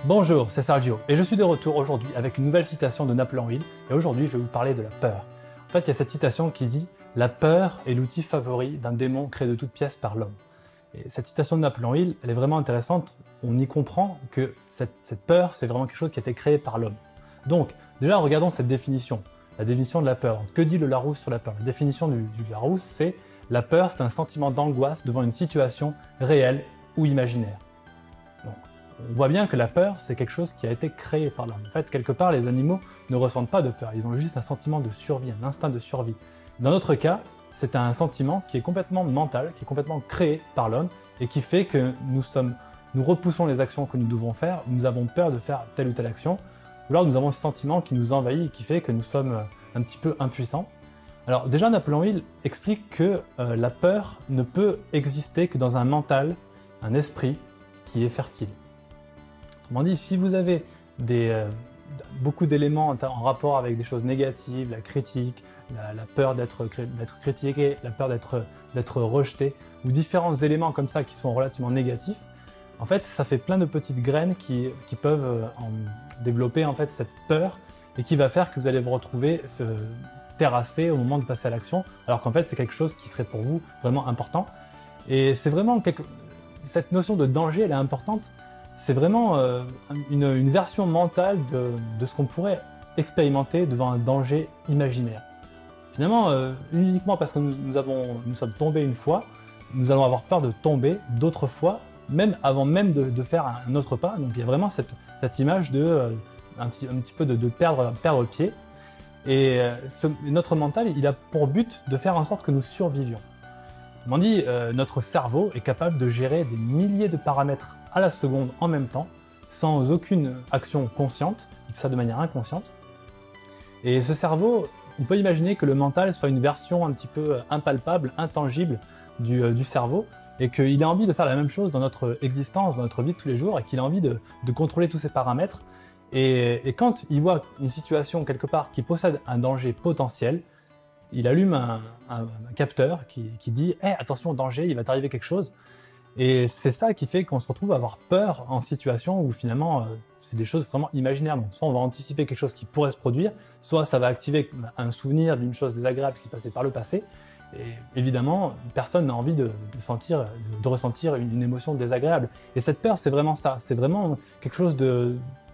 Bonjour, c'est Sergio et je suis de retour aujourd'hui avec une nouvelle citation de Napoléon Hill et aujourd'hui je vais vous parler de la peur. En fait, il y a cette citation qui dit « La peur est l'outil favori d'un démon créé de toutes pièces par l'homme ». Et cette citation de Napoléon Hill, elle est vraiment intéressante, on y comprend que cette peur, c'est vraiment quelque chose qui a été créé par l'homme. Donc, déjà regardons cette définition, la définition de la peur. Que dit le Larousse sur la peur? La définition du Larousse, c'est « La peur, c'est un sentiment d'angoisse devant une situation réelle ou imaginaire ». On voit bien que la peur, c'est quelque chose qui a été créé par l'homme. En fait, quelque part, les animaux ne ressentent pas de peur, ils ont juste un sentiment de survie, un instinct de survie. Dans notre cas, c'est un sentiment qui est complètement mental, qui est complètement créé par l'homme, et qui fait que nous repoussons les actions que nous devons faire, nous avons peur de faire telle ou telle action, ou alors nous avons ce sentiment qui nous envahit et qui fait que nous sommes un petit peu impuissants. Alors déjà, Napoléon Hill explique que la peur ne peut exister que dans un mental, un esprit qui est fertile. Autrement dit, si vous avez beaucoup d'éléments en rapport avec des choses négatives, la critique, la peur d'être critiqué, la peur d'être rejeté, ou différents éléments comme ça qui sont relativement négatifs, en fait, ça fait plein de petites graines qui peuvent développer en fait cette peur et qui va faire que vous allez vous retrouver terrassé au moment de passer à l'action, alors qu'en fait, c'est quelque chose qui serait pour vous vraiment important. Et c'est vraiment cette notion de danger, elle est importante. C'est vraiment une version mentale de ce qu'on pourrait expérimenter devant un danger imaginaire. Finalement, uniquement parce que nous sommes tombés une fois, nous allons avoir peur de tomber d'autres fois, même avant même de faire un autre pas. Donc il y a vraiment cette image un petit peu de perdre pied. Et notre mental, il a pour but de faire en sorte que nous survivions. Autrement dit, notre cerveau est capable de gérer des milliers de paramètres à la seconde en même temps, sans aucune action consciente, il fait ça de manière inconsciente. Et ce cerveau, on peut imaginer que le mental soit une version un petit peu impalpable, intangible du cerveau, et qu'il a envie de faire la même chose dans notre existence, dans notre vie de tous les jours, et qu'il a envie de contrôler tous ces paramètres. Et quand il voit une situation quelque part qui possède un danger potentiel, il allume un capteur qui dit hey, « attention, danger, il va t'arriver quelque chose ». Et c'est ça qui fait qu'on se retrouve à avoir peur en situation où finalement c'est des choses vraiment imaginaires. Donc soit on va anticiper quelque chose qui pourrait se produire, soit ça va activer un souvenir d'une chose désagréable qui s'est passée par le passé. Et évidemment, personne n'a envie de ressentir une émotion désagréable. Et cette peur, c'est vraiment ça. C'est vraiment quelque chose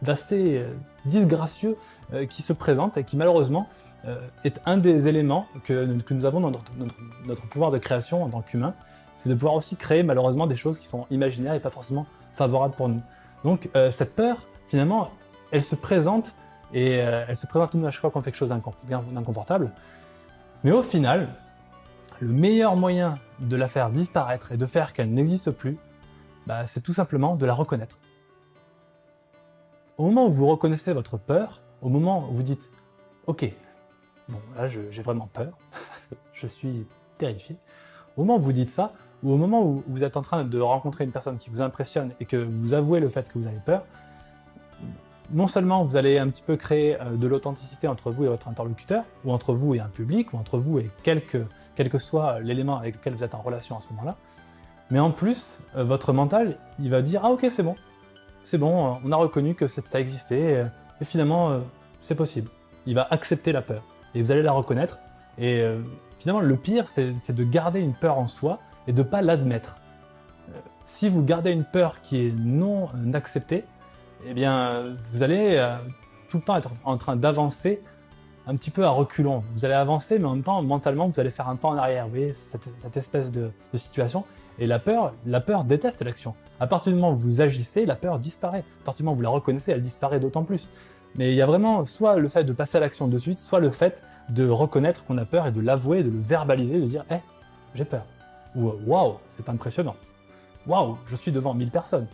d'assez disgracieux qui se présente et qui malheureusement est un des éléments que nous avons dans notre pouvoir de création en tant qu'humain. C'est de pouvoir aussi créer malheureusement des choses qui sont imaginaires et pas forcément favorables pour nous. Donc cette peur, finalement, elle se présente et elle se présente à nous à chaque fois qu'on fait quelque chose d'inconfortable. Mais au final, le meilleur moyen de la faire disparaître et de faire qu'elle n'existe plus, c'est tout simplement de la reconnaître. Au moment où vous reconnaissez votre peur, au moment où vous dites « Ok, bon là j'ai vraiment peur, je suis terrifié », au moment où vous dites ça, ou au moment où vous êtes en train de rencontrer une personne qui vous impressionne et que vous avouez le fait que vous avez peur, non seulement vous allez un petit peu créer de l'authenticité entre vous et votre interlocuteur, ou entre vous et un public, ou entre vous et quel que soit l'élément avec lequel vous êtes en relation à ce moment-là, mais en plus, votre mental, il va dire « Ah ok, c'est bon, on a reconnu que ça existait, et finalement, c'est possible ». Il va accepter la peur, et vous allez la reconnaître, et finalement, le pire, c'est de garder une peur en soi, et de ne pas l'admettre. Si vous gardez une peur qui est non acceptée, eh bien, vous allez tout le temps être en train d'avancer un petit peu à reculons. Vous allez avancer, mais en même temps, mentalement, vous allez faire un pas en arrière. Vous voyez, cette espèce de situation. Et la peur déteste l'action. À partir du moment où vous agissez, la peur disparaît. À partir du moment où vous la reconnaissez, elle disparaît d'autant plus. Mais il y a vraiment soit le fait de passer à l'action de suite, soit le fait de reconnaître qu'on a peur et de l'avouer, de le verbaliser, de dire « Hey, j'ai peur ». Ou « Waouh, c'est impressionnant ». « Waouh, je suis devant 1000 personnes ».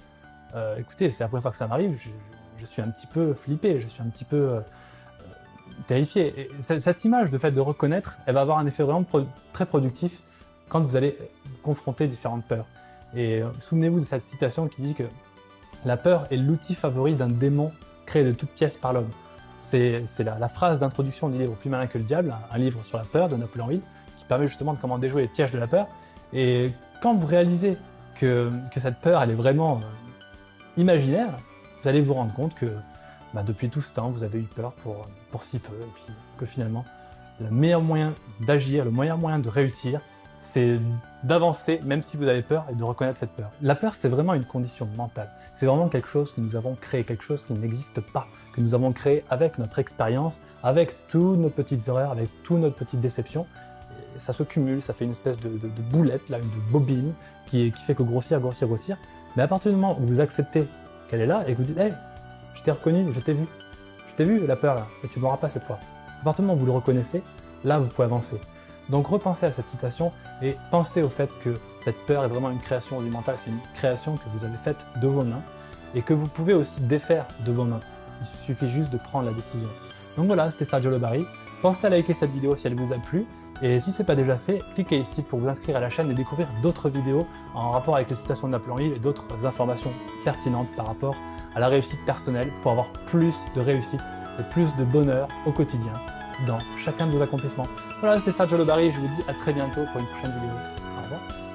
Écoutez, c'est la première fois que ça m'arrive, je suis un petit peu flippé, je suis un petit peu terrifié. Et cette image de fait de reconnaître, elle va avoir un effet vraiment très productif quand vous allez confronter différentes peurs. Et souvenez-vous de cette citation qui dit que la peur est l'outil favori d'un démon créé de toutes pièces par l'homme. C'est la phrase d'introduction du livre Plus malin que le diable, un livre sur la peur de Napoléon Hill, qui permet justement de comment déjouer les pièges de la peur. Et quand vous réalisez que cette peur, elle est vraiment imaginaire, vous allez vous rendre compte que depuis tout ce temps, vous avez eu peur pour si peu, et puis que finalement, le meilleur moyen d'agir, le meilleur moyen de réussir, c'est d'avancer même si vous avez peur et de reconnaître cette peur. La peur, c'est vraiment une condition mentale. C'est vraiment quelque chose que nous avons créé, quelque chose qui n'existe pas, que nous avons créé avec notre expérience, avec toutes nos petites erreurs, avec toutes nos petites déceptions. Et ça se cumule, ça fait une espèce de boulette, là, de bobine qui fait que grossir. Mais à partir du moment où vous acceptez qu'elle est là et que vous dites « Hey, je t'ai reconnu, je t'ai vu la peur là, et tu ne m'auras pas cette fois ». À partir du moment où vous le reconnaissez, là vous pouvez avancer. Donc repensez à cette citation et pensez au fait que cette peur est vraiment une création du mental, c'est une création que vous avez faite de vos mains et que vous pouvez aussi défaire de vos mains. Il suffit juste de prendre la décision. Donc voilà, c'était Sergio Lobari. Pensez à liker cette vidéo si elle vous a plu et si ce n'est pas déjà fait, cliquez ici pour vous inscrire à la chaîne et découvrir d'autres vidéos en rapport avec les citations de Napoléon Hill et d'autres informations pertinentes par rapport à la réussite personnelle pour avoir plus de réussite et plus de bonheur au quotidien dans chacun de vos accomplissements. Voilà, c'était Sergio Lobari et je vous dis à très bientôt pour une prochaine vidéo. Au revoir.